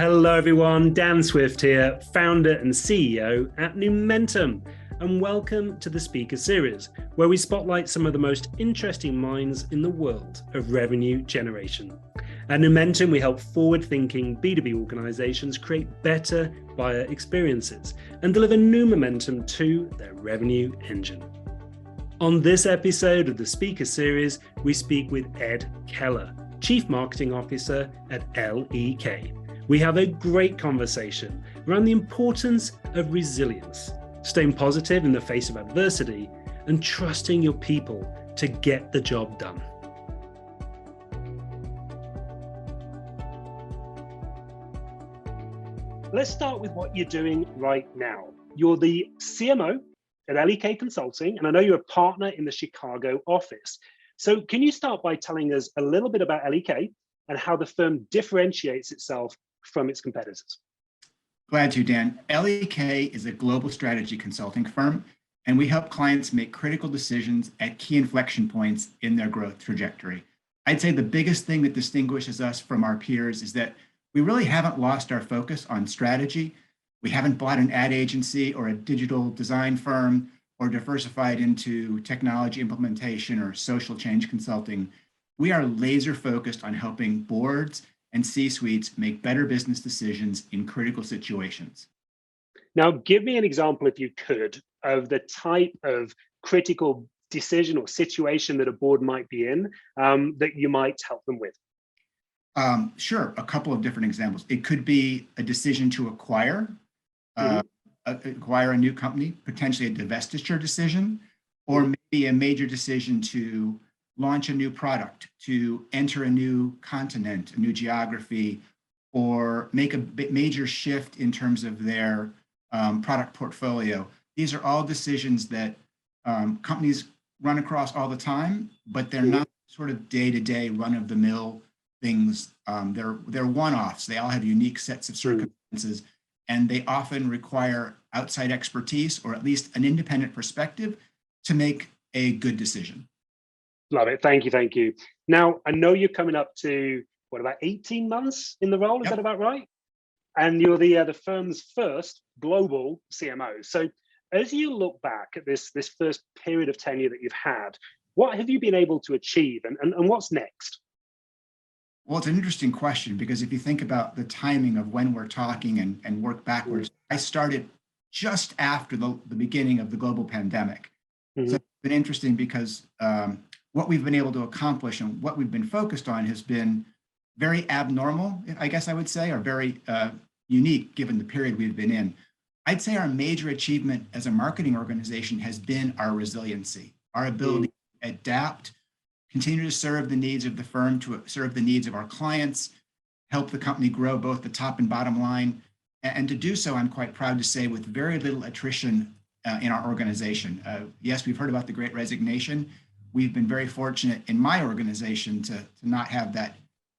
Hello everyone, Dan Swift here, founder and CEO at Numentum, and welcome to the Speaker Series, where we spotlight some of the most interesting minds in the world of revenue generation. At Numentum, we help forward-thinking B2B organizations create better buyer experiences and deliver new momentum to their revenue engine. On this episode of the Speaker Series, we speak with Ed Keller, Chief Marketing Officer at L.E.K. We have a great conversation around the importance of resilience, staying positive in the face of adversity, and trusting your people to get the job done. Let's start with what you're doing right now. You're the CMO at L.E.K. Consulting, and I know you're a partner in the Chicago office. So can you start by telling us a little bit about L.E.K. and how the firm differentiates itself from its competitors? Glad to, Dan. L.E.K. is a global strategy consulting firm, and we help clients make critical decisions at key inflection points in their growth trajectory. I'd say the biggest thing that distinguishes us from our peers is that we really haven't lost our focus on strategy. We haven't bought an ad agency or a digital design firm or diversified into technology implementation or social change consulting. We are laser focused on helping boards and C-suites make better business decisions in critical situations. Now, give me an example, if you could, of the type of critical decision or situation that a board might be in that you might help them with. Sure, a couple of different examples. It could be a decision to acquire a new company, potentially a divestiture decision, or maybe a major decision to launch a new product, to enter a new continent, a new geography, or make a major shift in terms of their product portfolio. These are all decisions that companies run across all the time, but they're not sort of day-to-day run-of-the-mill things. They're one-offs. They all have unique sets of circumstances, and they often require outside expertise or at least an independent perspective to make a good decision. Love it. Thank you. Thank you. Now, I know you're coming up to, about 18 months in the role? Is that about right? And you're the firm's first global CMO. So as you look back at this first period of tenure that you've had, what have you been able to achieve and what's next? Well, it's an interesting question because if you think about the timing of when we're talking and work backwards, I started just after the beginning of the global pandemic. So it's been interesting because what we've been able to accomplish and what we've been focused on has been very abnormal, I guess I would say, or very unique given the period we've been in. I'd say our major achievement as a marketing organization has been our resiliency, our ability to adapt, continue to serve the needs of the firm, to serve the needs of our clients, help the company grow both the top and bottom line, and to do so, I'm quite proud to say, with very little attrition in our organization. Yes, we've heard about the Great Resignation. We've been very fortunate in my organization to not have that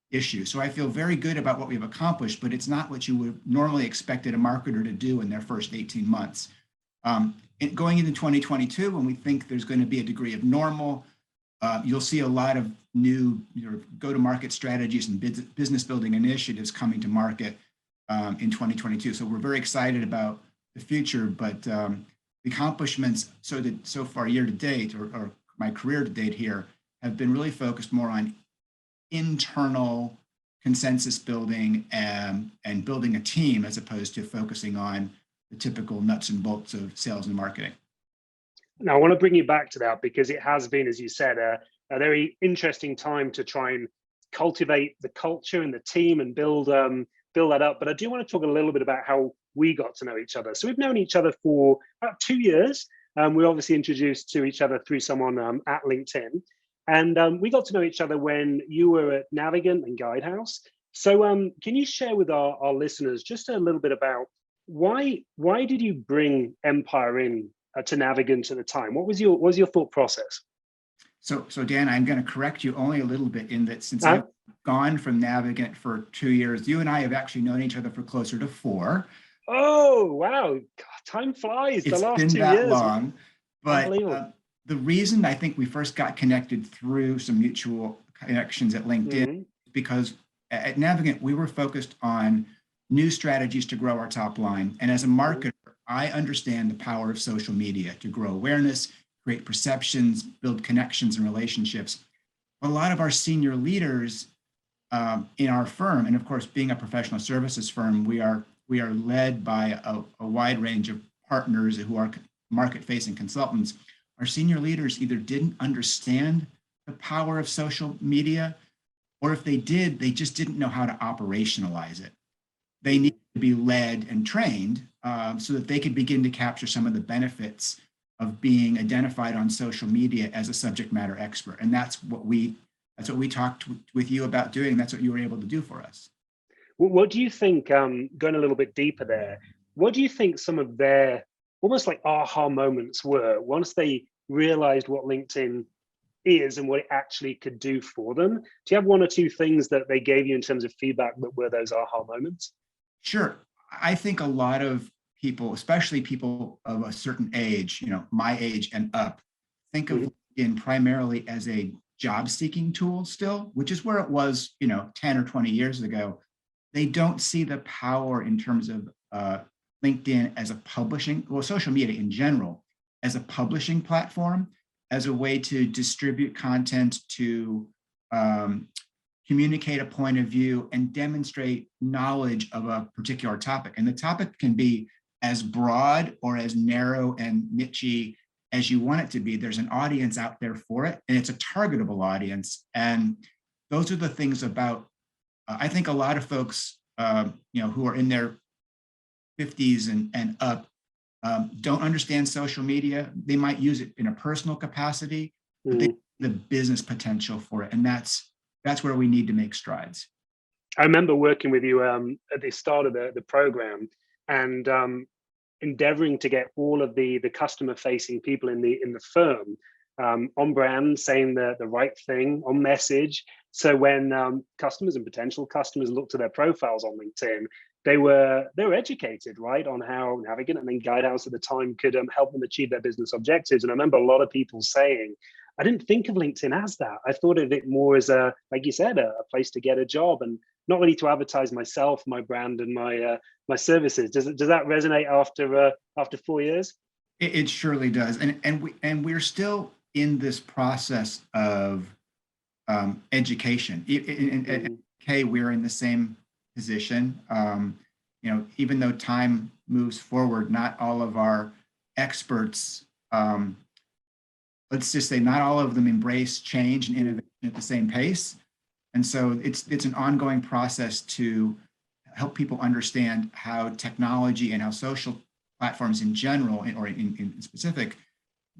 issue. So I feel very good about what we've accomplished, but it's not what you would normally expected a marketer to do in their first 18 months. Going into 2022, when we think there's going to be a degree of normal, you'll see a lot of new go-to-market strategies and business building initiatives coming to market in 2022. So we're very excited about the future, but the accomplishments so far year to date, or my career to date here, have been really focused more on internal consensus building and building a team as opposed to focusing on the typical nuts and bolts of sales and marketing. Now, I want to bring you back to that because it has been, as you said, a very interesting time to try and cultivate the culture and the team and build that up. But I do want to talk a little bit about how we got to know each other. So we've known each other for about 2 years. We obviously introduced to each other through someone at LinkedIn. And we got to know each other when you were at Navigant and Guidehouse. So can you share with our listeners just a little bit about why did you bring Empire in to Navigant at the time? What was your thought process? So Dan, I'm going to correct you only a little bit in that since I've gone from Navigant for 2 years, you and I have actually known each other for closer to 4. Oh, wow. God, time flies. It's the last been 2 that years. long. But the reason I think we first got connected through some mutual connections at LinkedIn, because at Navigant, we were focused on new strategies to grow our top line. And as a marketer, I understand the power of social media to grow awareness, create perceptions, build connections and relationships. A lot of our senior leaders in our firm, and of course, being a professional services firm, we are led by a wide range of partners who are market-facing consultants. Our senior leaders either didn't understand the power of social media, or if they did, they just didn't know how to operationalize it. They need to be led and trained so that they could begin to capture some of the benefits of being identified on social media as a subject matter expert. And that's what we talked with you about doing. That's what you were able to do for us. What do you think, going a little bit deeper there, what do you think some of their almost like aha moments were once they realized what LinkedIn is and what it actually could do for them? Do you have one or two things that they gave you in terms of feedback that were those aha moments? Sure. I think a lot of people, especially people of a certain age, my age and up, think of LinkedIn primarily as a job-seeking tool still, which is where it was, 10 or 20 years ago. They don't see the power in terms of LinkedIn as a social media in general, as a publishing platform, as a way to distribute content, to communicate a point of view and demonstrate knowledge of a particular topic. And the topic can be as broad or as narrow and niche-y as you want it to be. There's an audience out there for it, and it's a targetable audience. And those are the things about, I think a lot of folks, who are in their 50s and up, don't understand social media. They might use it in a personal capacity, but they the business potential for it. And that's where we need to make strides. I remember working with you at the start of the program, and endeavoring to get all of the customer-facing people in the firm on brand, saying the right thing, on message. So when customers and potential customers looked at their profiles on LinkedIn, they were educated, right, on how Navigant and then Guidehouse at the time could help them achieve their business objectives. And I remember a lot of people saying, I didn't think of LinkedIn as that. I thought of it more as like you said, a place to get a job and not really to advertise myself, my brand, and my services. Does that resonate after 4 years? It surely does, and we're still in this process of education. In K, we're in the same position. Even though time moves forward, not all of our experts, let's just say, not all of them embrace change and innovation at the same pace. And so it's an ongoing process to help people understand how technology and how social platforms in general, or in specific,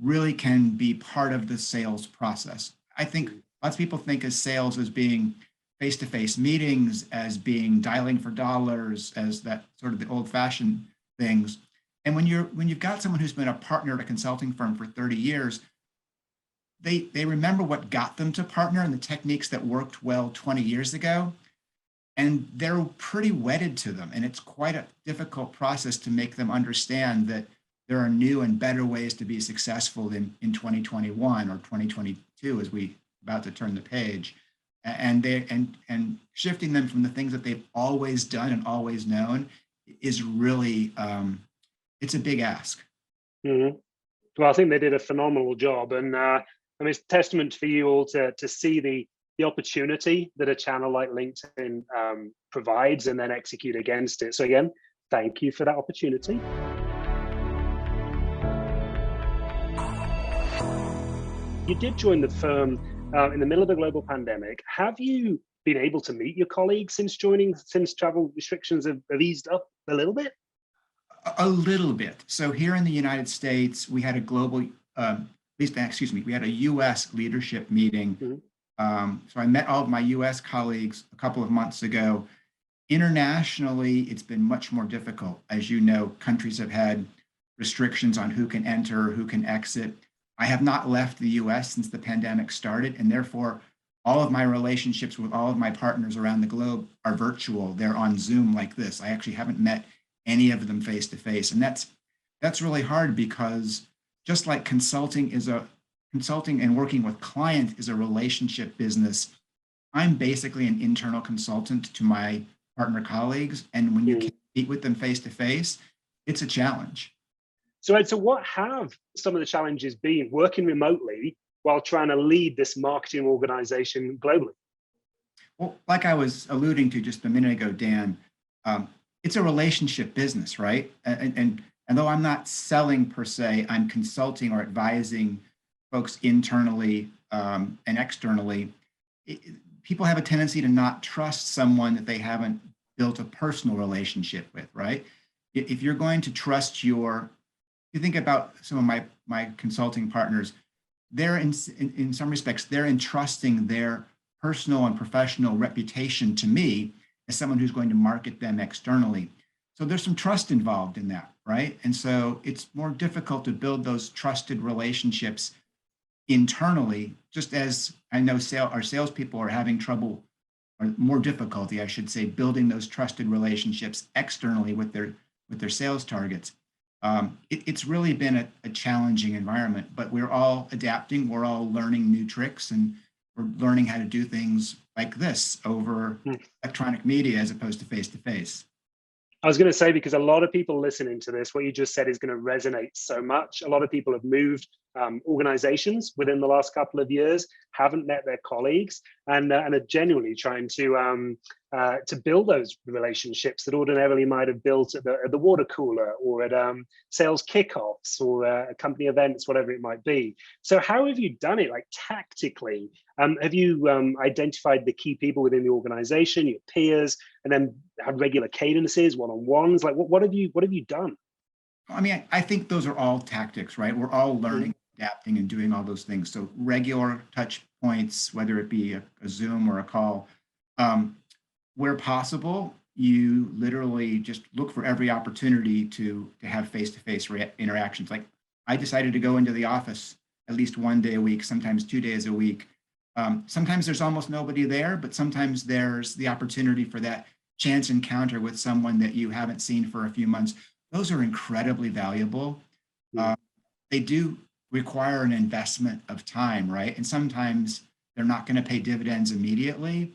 really can be part of the sales process. I think lots of people think of sales as being face-to-face meetings, as being dialing for dollars, as that sort of the old-fashioned things. And when you've got someone who's been a partner at a consulting firm for 30 years, they remember what got them to partner and the techniques that worked well 20 years ago, and they're pretty wedded to them. And it's quite a difficult process to make them understand that there are new and better ways to be successful in 2021 or 2022 as we about to turn the page. And shifting them from the things that they've always done and always known is really, it's a big ask. Mm-hmm. Well, I think they did a phenomenal job, and it's a testament for you all to see the opportunity that a channel like LinkedIn provides, and then execute against it. So again, thank you for that opportunity. You did join the firm in the middle of the global pandemic. Have you been able to meet your colleagues since joining, since travel restrictions have eased up a little bit? A little bit. So here in the United States, we had a we had a US leadership meeting. Mm-hmm. So I met all of my US colleagues a couple of months ago. Internationally, it's been much more difficult. As you know, countries have had restrictions on who can enter, who can exit. I have not left the US since the pandemic started, and therefore all of my relationships with all of my partners around the globe are virtual. They're on Zoom like this. I actually haven't met any of them face to face. And that's really hard, because just like consulting and working with clients is a relationship business, I'm basically an internal consultant to my partner colleagues. And when you can't meet with them face to face, it's a challenge. So, Ed, so what have some of the challenges been working remotely while trying to lead this marketing organization globally? Well, like I was alluding to just a minute ago, Dan, it's a relationship business, right? And though I'm not selling per se, I'm consulting or advising folks internally and externally. People have a tendency to not trust someone that they haven't built a personal relationship with, right? If you're going to trust you think about some of my consulting partners, they're in some respects, they're entrusting their personal and professional reputation to me as someone who's going to market them externally. So there's some trust involved in that, right? And so it's more difficult to build those trusted relationships internally, just as I know our salespeople are having trouble, or more difficulty, I should say, building those trusted relationships externally with their sales targets. It's really been a challenging environment, but we're all adapting. We're all learning new tricks, and we're learning how to do things like this over electronic media as opposed to face to face. I was going to say, because a lot of people listening to this, what you just said is going to resonate so much. A lot of people have moved organizations within the last couple of years, haven't met their colleagues, and are genuinely trying to build those relationships that ordinarily might have built at the water cooler or at sales kickoffs or company events, whatever it might be. So how have you done it, like tactically? Have you identified the key people within the organization, your peers, and then had regular cadences, one-on-ones? Like what have you done? I mean, I think those are all tactics, right? We're all learning, adapting, and doing all those things. So regular touch points, whether it be a Zoom or a call, where possible, you literally just look for every opportunity to have face-to-face interactions. Like I decided to go into the office at least one day a week, sometimes 2 days a week. Sometimes there's almost nobody there, but sometimes there's the opportunity for that chance encounter with someone that you haven't seen for a few months. Those are incredibly valuable. They do require an investment of time, right? And sometimes they're not going to pay dividends immediately,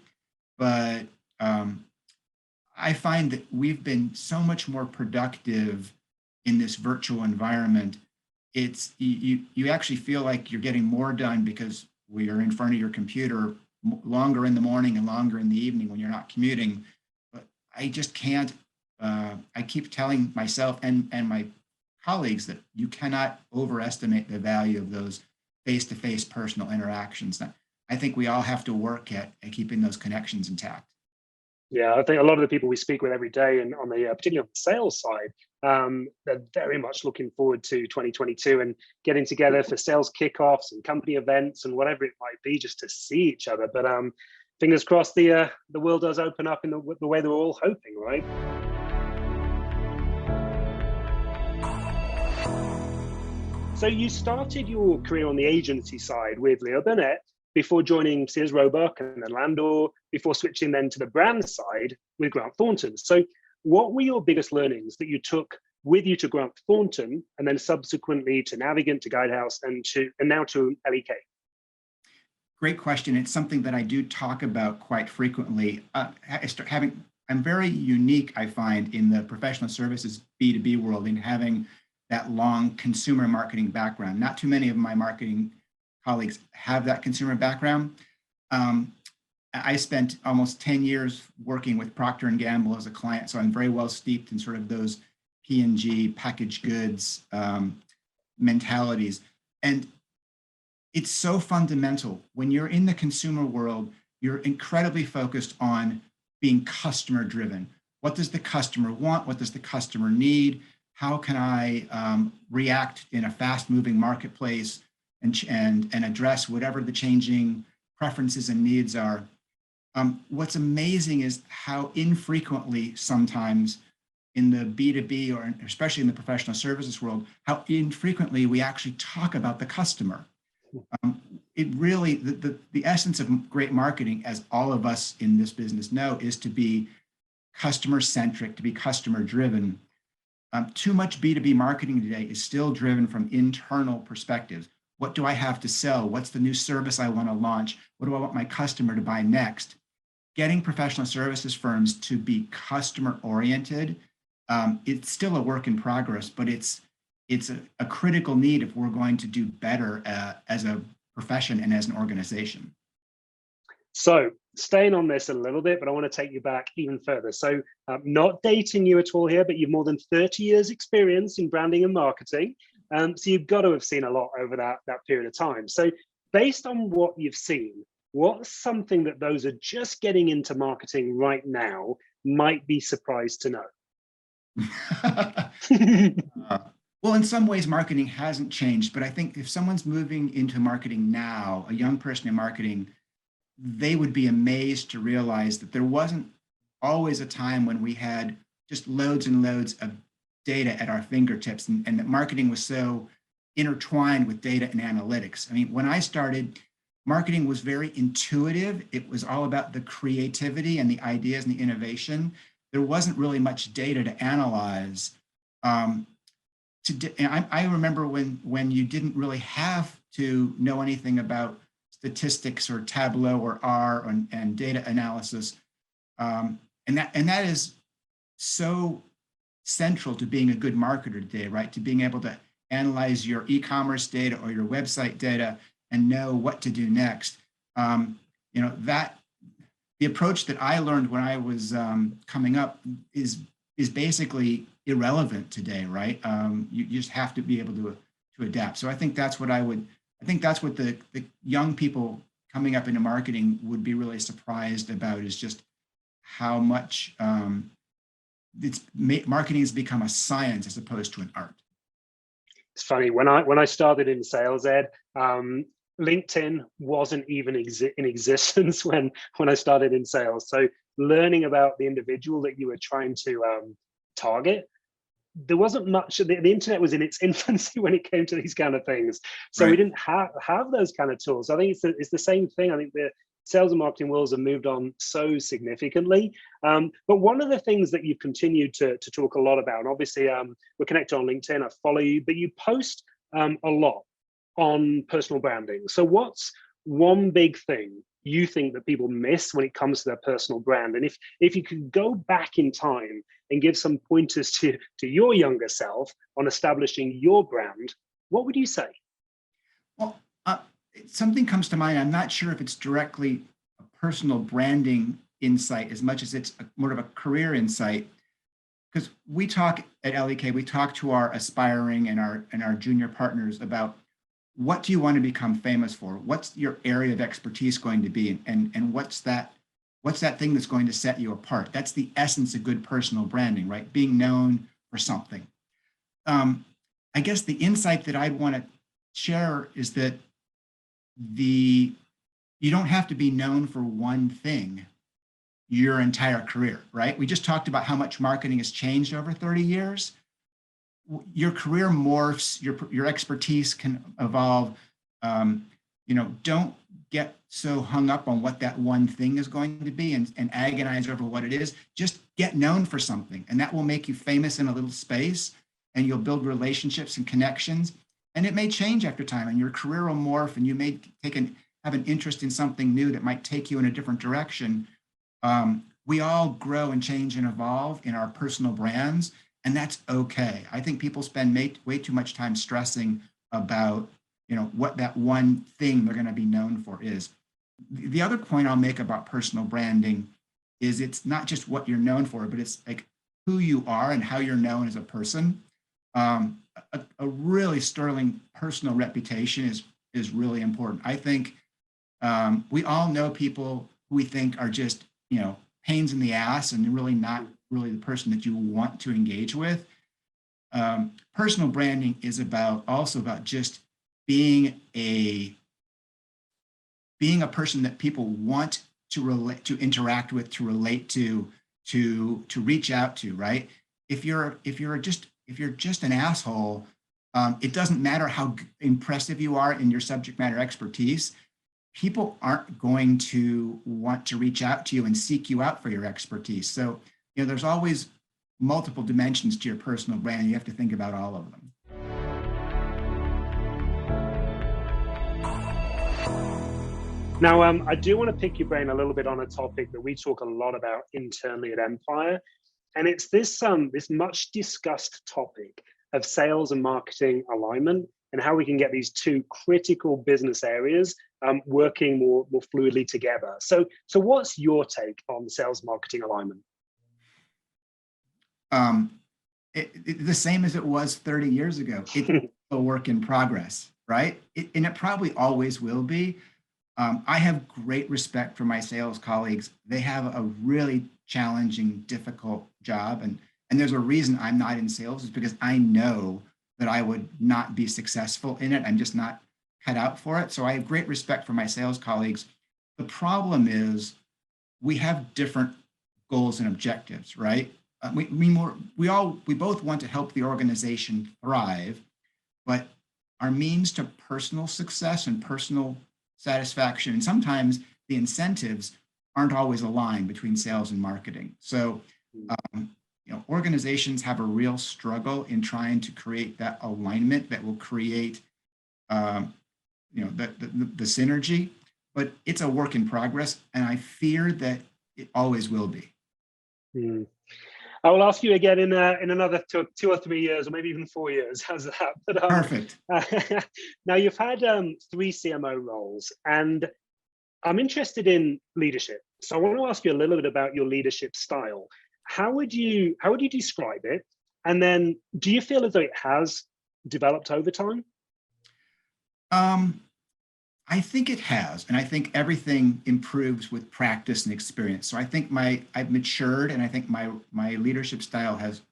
but I find that we've been so much more productive in this virtual environment. It's you actually feel like you're getting more done because we are in front of your computer longer in the morning and longer in the evening when you're not commuting. But I just can't. I keep telling myself and my colleagues that you cannot overestimate the value of those face-to-face personal interactions. I think we all have to work at keeping those connections intact. Yeah, I think a lot of the people we speak with every day, and on the particularly on the sales side, they're very much looking forward to 2022 and getting together for sales kickoffs and company events and whatever it might be, just to see each other. But fingers crossed, the world does open up in the way they're all hoping, right? So you started your career on the agency side with Burnett before joining Sears, Roebuck, and then Landor, before switching then to the brand side with Grant Thornton. So what were your biggest learnings that you took with you to Grant Thornton and then subsequently to Navigant, to Guidehouse, and now to L.E.K? Great question. It's something that I do talk about quite frequently. I'm very unique, I find, in the professional services B2B world in having that long consumer marketing background. Not too many of my marketing colleagues have that consumer background. I spent almost 10 years working with Procter & Gamble as a client, so I'm very well steeped in sort of those P&G packaged goods mentalities. And it's so fundamental. When you're in the consumer world, you're incredibly focused on being customer driven. What does the customer want? What does the customer need? How can I react in a fast moving marketplace and address whatever the changing preferences and needs are? What's amazing is how infrequently sometimes in the B2B or especially in the professional services world, how infrequently we actually talk about the customer. It really, the essence of great marketing, as all of us in this business know, is to be customer centric, to be customer driven. Too much B2B marketing today is still driven from internal perspectives. What do I have to sell? What's the new service I want to launch? What do I want my customer to buy next? getting professional services firms to be customer oriented, it's still a work in progress, but it's a critical need if we're going to do better as a profession and as an organization. So staying on this a little bit, but I want to take you back even further. So not dating you at all here, but you've more than 30 years experience in branding and marketing. So you've got to have seen a lot over that period of time. So based on what you've seen, what's something that those are just getting into marketing right now might be surprised to know? Well, in some ways, marketing hasn't changed, but I think if someone's moving into marketing now, a young person in marketing, they would be amazed to realize that there wasn't always a time when we had just loads and loads of data at our fingertips, and that marketing was so intertwined with data and analytics. I mean, when I started, marketing was very intuitive. It was all about the creativity and the ideas and the innovation. There wasn't really much data to analyze. I remember when you didn't really have to know anything about statistics or Tableau or R and data analysis, and that is so central to being a good marketer today, right? To being able to analyze your e-commerce data or your website data and know what to do next. That the approach that I learned when I was coming up is basically irrelevant today, right? You just have to be able to adapt. So I think that's what the young people coming up into marketing would be really surprised about, is just how much marketing has become a science as opposed to an art. It's funny, when I started in sales, Ed, LinkedIn wasn't even in existence when I started in sales. So learning about the individual that you were trying to target, there wasn't much. The internet was in its infancy when it came to these kind of things. So right. We didn't have those kind of tools. I think it's the same thing. I think the sales and marketing worlds have moved on so significantly. But one of the things that you've continued to talk a lot about, and obviously we're connected on LinkedIn, I follow you, but you post a lot on personal branding. So what's one big thing you think that people miss when it comes to their personal brand? And if you could go back in time and give some pointers to your younger self on establishing your brand, what would you say? Well, something comes to mind. I'm not sure if it's directly a personal branding insight as much as it's more of a career insight. Because we talk at L.E.K, we talk to our aspiring and our junior partners about, what do you want to become famous for? What's your area of expertise going to be? And what's that thing that's going to set you apart? That's the essence of good personal branding, right? Being known for something. I guess the insight that I'd want to share is that you don't have to be known for one thing your entire career, right? We just talked about how much marketing has changed over 30 years. Your career morphs, your expertise can evolve. Don't get so hung up on what that one thing is going to be and agonize over what it is. Just get known for something, and that will make you famous in a little space, and you'll build relationships and connections. And it may change after time, and your career will morph, and you may have an interest in something new that might take you in a different direction. We all grow and change and evolve in our personal brands, and that's okay. I think people spend way too much time stressing about, what that one thing they're going to be known for is. The other point I'll make about personal branding is it's not just what you're known for, but it's like who you are and how you're known as a person. A really sterling personal reputation is really important. I think we all know people who we think are just, pains in the ass and really not really the person that you want to engage with. Personal branding is also about just being a person that people want to interact with, to relate to reach out to, right? If you're just an asshole, it doesn't matter how impressive you are in your subject matter expertise. People aren't going to want to reach out to you and seek you out for your expertise. So, there's always multiple dimensions to your personal brand. You have to think about all of them. Now, I do want to pick your brain a little bit on a topic that we talk a lot about internally at Empire, and it's this much discussed topic of sales and marketing alignment and how we can get these two critical business areas working more fluidly together. So what's your take on sales marketing alignment? The same as it was 30 years ago. It's a work in progress, right? And it probably always will be. I have great respect for my sales colleagues. They have a really challenging, difficult job. And there's a reason I'm not in sales, is because I know that I would not be successful in it. I'm just not cut out for it. So I have great respect for my sales colleagues. The problem is we have different goals and objectives, right? We both want to help the organization thrive, but our means to personal success and personal satisfaction, and sometimes the incentives aren't always aligned between sales and marketing. So, organizations have a real struggle in trying to create that alignment that will create, the synergy. But it's a work in progress, and I fear that it always will be. I will ask you again in another 2 or 3 years, or maybe even 4 years. How's that? But, Perfect. Now, you've had 3 CMO roles, and I'm interested in leadership. So I want to ask you a little bit about your leadership style. How would you describe it? And then, do you feel as though it has developed over time? I think it has, and I think everything improves with practice and experience. So I think I've matured, and I think my leadership style has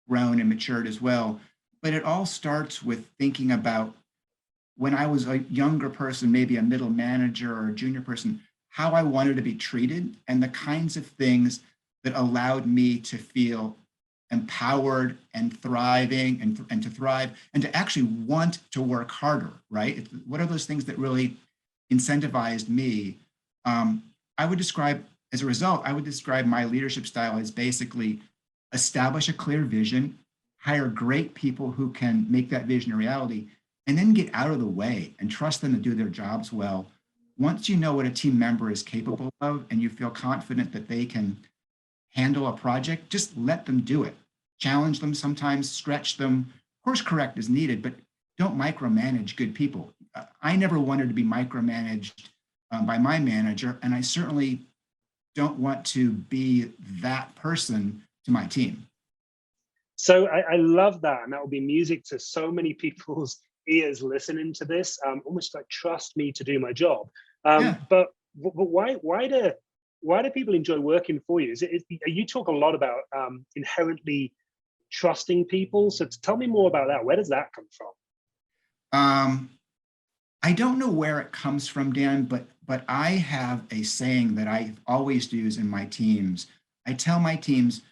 grown and matured as well. But it all starts with thinking about when I was a younger person, maybe a middle manager or a junior person, how I wanted to be treated and the kinds of things that allowed me to feel empowered and thriving and to thrive and to actually want to work harder, right? What are those things that really incentivized me? As a result, I would describe my leadership style as basically establish a clear vision, hire great people who can make that vision a reality, and then get out of the way and trust them to do their jobs well. Once you know what a team member is capable of and you feel confident that they can handle a project, just let them do it. Challenge them sometimes, stretch them, course correct as needed, but don't micromanage good people. I never wanted to be micromanaged by my manager, and I certainly don't want to be that person to my team. So I love that, and that will be music to so many people's ears listening to this. Almost like, trust me to do my job. But why do people enjoy working for you? You talk a lot about inherently trusting people. So tell me more about that. Where does that come from? I don't know where it comes from, Dan, but I have a saying that I always use in my teams. I tell my teams,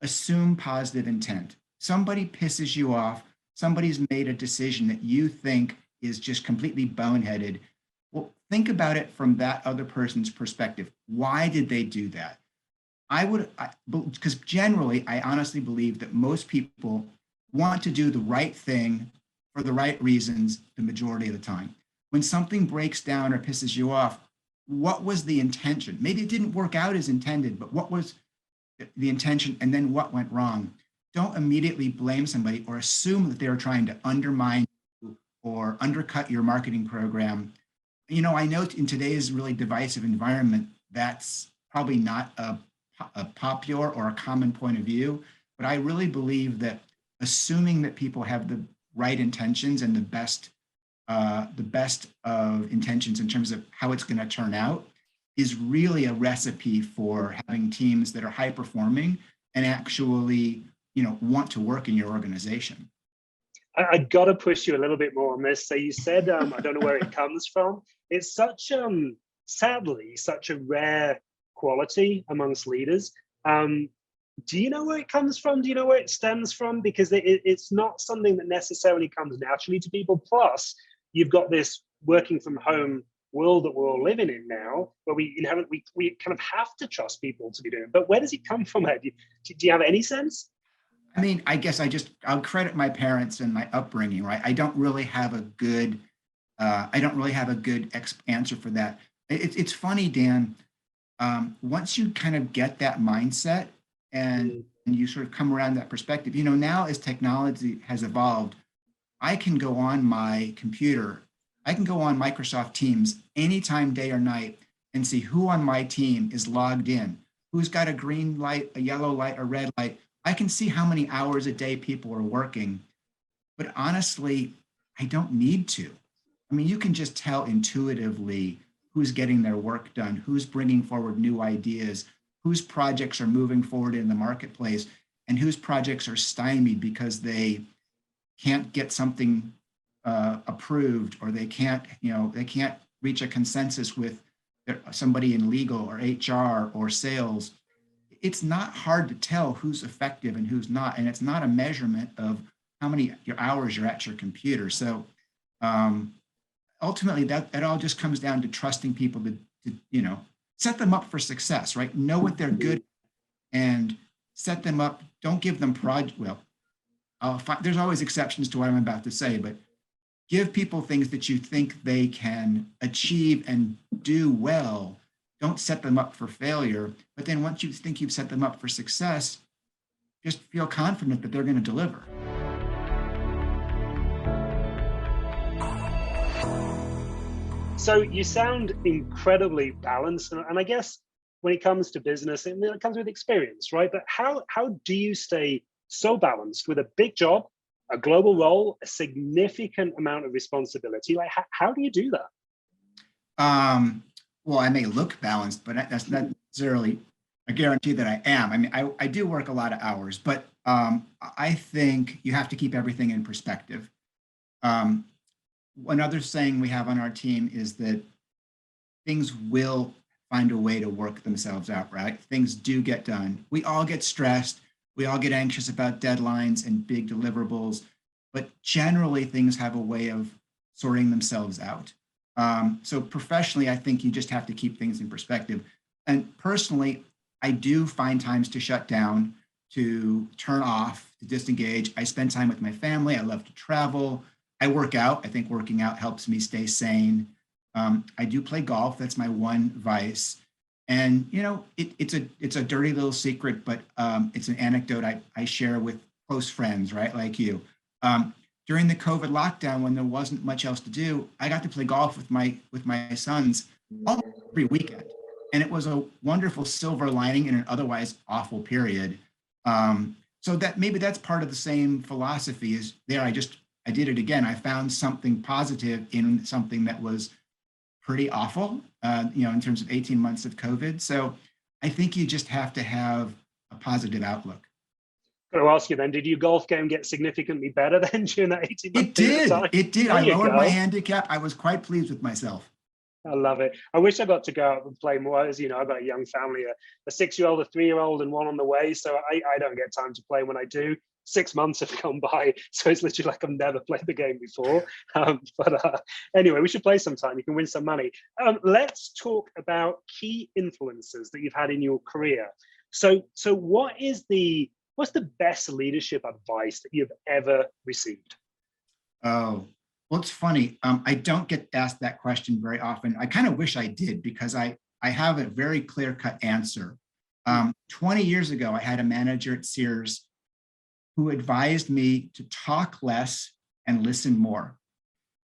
assume positive intent. Somebody pisses you off. Somebody's made a decision that you think is just completely boneheaded. Well, think about it from that other person's perspective. Why did they do that? Because generally, I honestly believe that most people want to do the right thing for the right reasons the majority of the time. When something breaks down or pisses you off, what was the intention? Maybe it didn't work out as intended, but what was the intention, and then what went wrong? Don't immediately blame somebody or assume that they're trying to undermine you or undercut your marketing program. I know in today's really divisive environment, that's probably not a popular or a common point of view, but I really believe that assuming that people have the right intentions and the best of intentions in terms of how it's going to turn out is really a recipe for having teams that are high performing and actually, want to work in your organization. I got to push you a little bit more on this. So you said, I don't know where it comes from. It's sadly, such a rare quality amongst leaders. Do you know where it comes from? Do you know where it stems from? Because it's not something that necessarily comes naturally to people. Plus, you've got this working from home world that we're all living in now, where we kind of have to trust people to be doing it. But where does it come from? Do you have any sense? I mean, I guess I'll credit my parents and my upbringing, right? I don't really have a good answer for that. It's funny, Dan. Once you kind of get that mindset and you sort of come around that perspective, now as technology has evolved, I can go on my computer, I can go on Microsoft Teams anytime, day or night, and see who on my team is logged in, who's got a green light, a yellow light, a red light. I can see how many hours a day people are working. But honestly, I don't need to. I mean, you can just tell intuitively who's getting their work done, who's bringing forward new ideas, whose projects are moving forward in the marketplace, and whose projects are stymied because they can't get something approved, or they can't reach a consensus with somebody in legal or HR or sales. It's not hard to tell who's effective and who's not, and it's not a measurement of how many your hours you're at your computer. So ultimately, that all just comes down to trusting people to set them up for success, right? Know what they're good at and set them up. Don't give them there's always exceptions to what I'm about to say, but give people things that you think they can achieve and do well. Don't set them up for failure. But then once you think you've set them up for success, just feel confident that they're going to deliver. So you sound incredibly balanced. And I guess when it comes to business, it comes with experience, right? But how do you stay so balanced with a big job, a global role, a significant amount of responsibility? Like, how do you do that? Well, I may look balanced, but that's not necessarily a guarantee that I am. I mean, I do work a lot of hours, but I think you have to keep everything in perspective. Another saying we have on our team is that things will find a way to work themselves out, right? Things do get done. We all get stressed. We all get anxious about deadlines and big deliverables, but generally things have a way of sorting themselves out. So professionally, I think you just have to keep things in perspective. And personally, I do find times to shut down, to turn off, to disengage. I spend time with my family. I love to travel. I work out. I think working out helps me stay sane. I do play golf. That's my one vice. And it's a dirty little secret, but it's an anecdote I share with close friends, right, like you. During the COVID lockdown, when there wasn't much else to do, I got to play golf with my sons almost every weekend, and it was a wonderful silver lining in an otherwise awful period. So that maybe that's part of the same philosophy. Is there? I did it again. I found something positive in something that was pretty awful, in terms of 18 months of COVID. So I think you just have to have a positive outlook. Got to ask you then, did your golf game get significantly better then during that 18-month period of time? It did. I lowered my handicap. I was quite pleased with myself. I love it. I wish I got to go out and play more. As you know, I've got a young family, a 6-year-old, a 3-year-old, and one on the way. So I don't get time to play. When I do, 6 months have gone by. So it's literally like I've never played the game before. But anyway, we should play sometime. You can win some money. Let's talk about key influences that you've had in your career. So what's the best leadership advice that you've ever received? Oh, well, it's funny. I don't get asked that question very often. I kind of wish I did, because I have a very clear-cut answer. 20 years ago, I had a manager at Sears who advised me to talk less and listen more,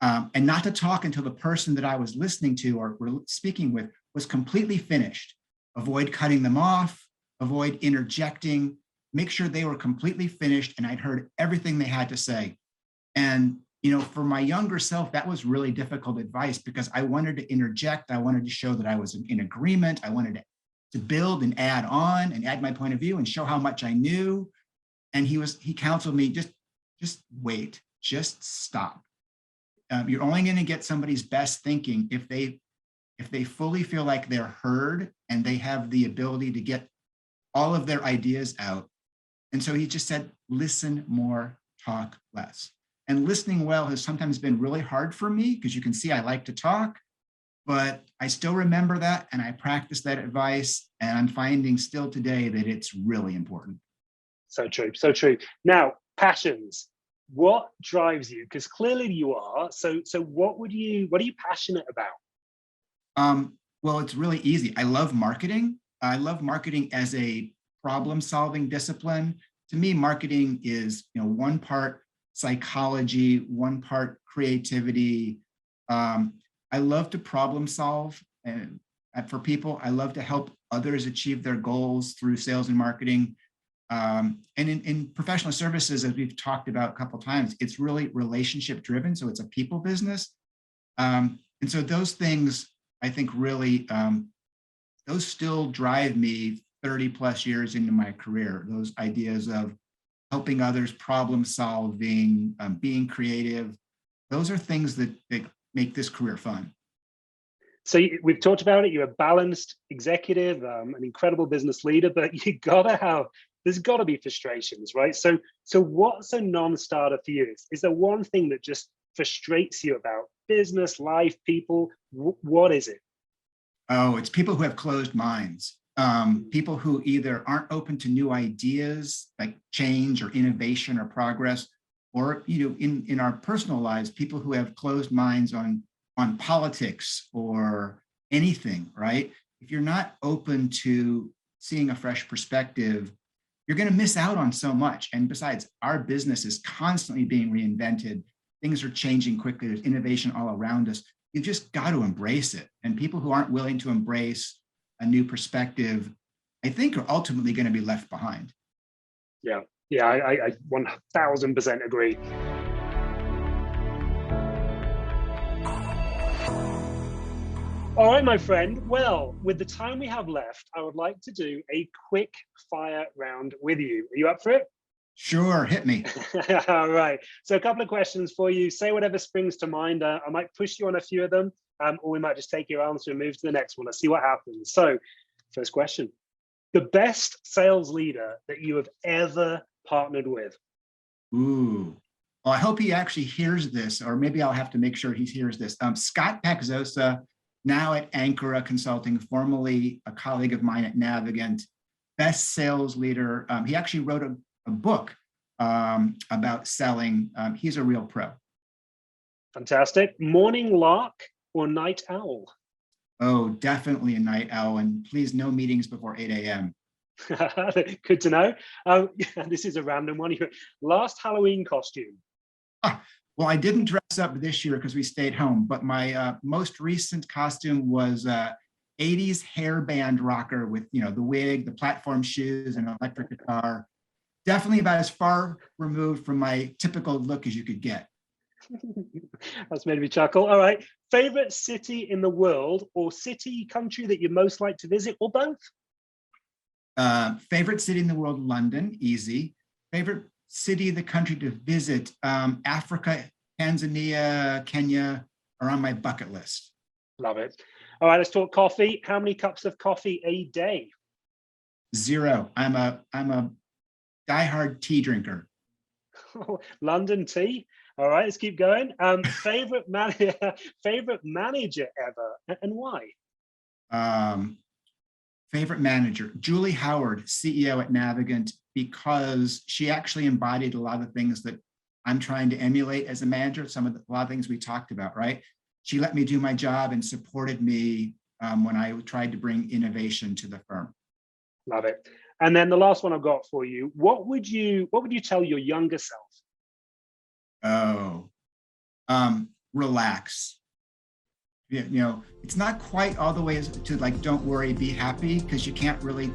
and not to talk until the person that I was listening to or speaking with was completely finished. Avoid cutting them off, avoid interjecting, make sure they were completely finished and I'd heard everything they had to say. And for my younger self, that was really difficult advice, because I wanted to interject. I wanted to show that I was in agreement. I wanted to build and add on and add my point of view and show how much I knew. And he counseled me, just wait, just stop. You're only going to get somebody's best thinking if they fully feel like they're heard and they have the ability to get all of their ideas out. And so he just said, listen more, talk less. And listening well has sometimes been really hard for me, because you can see I like to talk, but I still remember that and I practice that advice. And I'm finding still today that it's really important. So true, so true. Now, passions. What drives you? Because clearly you are. So what are you passionate about? Well, it's really easy. I love marketing. I love marketing as a problem-solving discipline. To me, marketing is, one part psychology, one part creativity. I love to problem solve, and for people, I love to help others achieve their goals through sales and marketing. And in professional services, as we've talked about a couple of times, it's really relationship driven. So it's a people business. And so those things, I think really, those still drive me 30 plus years into my career. Those ideas of helping others, problem solving, being creative. Those are things that make this career fun. So we've talked about it. You're a balanced executive, an incredible business leader, but there's got to be frustrations, right? So what's a non-starter for you? Is there one thing that just frustrates you about business, life, people? What is it? Oh, it's people who have closed minds. People who either aren't open to new ideas like change or innovation or progress, or in our personal lives, people who have closed minds on politics or anything, right? If you're not open to seeing a fresh perspective, you're going to miss out on so much. And besides, our business is constantly being reinvented. Things are changing quickly. There's innovation all around us. You've just got to embrace it. And people who aren't willing to embrace a new perspective, I think, are ultimately going to be left behind. Yeah, I 1000% agree. All right, my friend. Well, with the time we have left, I would like to do a quick fire round with you. Are you up for it? Sure, hit me. All right. So a couple of questions for you. Say whatever springs to mind. I might push you on a few of them, or we might just take your answer and move to the next one. Let's see what happens. So first question. The best sales leader that you have ever partnered with? Ooh. Well, I hope he actually hears this, or maybe I'll have to make sure he hears this. Scott Paxosa, now at Ankara Consulting, formerly a colleague of mine at Navigant, best sales leader. He actually wrote a book about selling. He's a real pro. Fantastic. Morning lark or night owl? Oh, definitely a night owl, and please no meetings before 8 a.m. Good to know. This is a random one. Last Halloween costume? Well, I didn't dress up this year because we stayed home, but my most recent costume was 80s hairband rocker with, the wig, the platform shoes, and electric guitar. Definitely about as far removed from my typical look as you could get. That's made me chuckle. All right. Favorite city in the world, or city, country that you most like to visit, or both? Favorite city in the world, London, easy. Favorite city of the country to visit, Africa, Tanzania, Kenya are on my bucket list. Love it. All right, let's talk coffee. How many cups of coffee a day? 0. I'm a diehard tea drinker. London tea. All right, let's keep going. Favorite manager ever, and why? Favorite manager, Julie Howard, CEO at Navigant, because she actually embodied a lot of things that I'm trying to emulate as a manager. A lot of things we talked about, right? She let me do my job and supported me when I tried to bring innovation to the firm. Love it. And then the last one I've got for you, what would you tell your younger self? Relax. It's not quite all the way to like, don't worry, be happy, because you can't really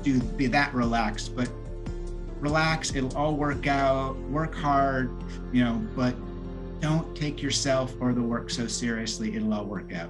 be that relaxed, but relax, it'll all work out, work hard, but don't take yourself or the work so seriously, it'll all work out.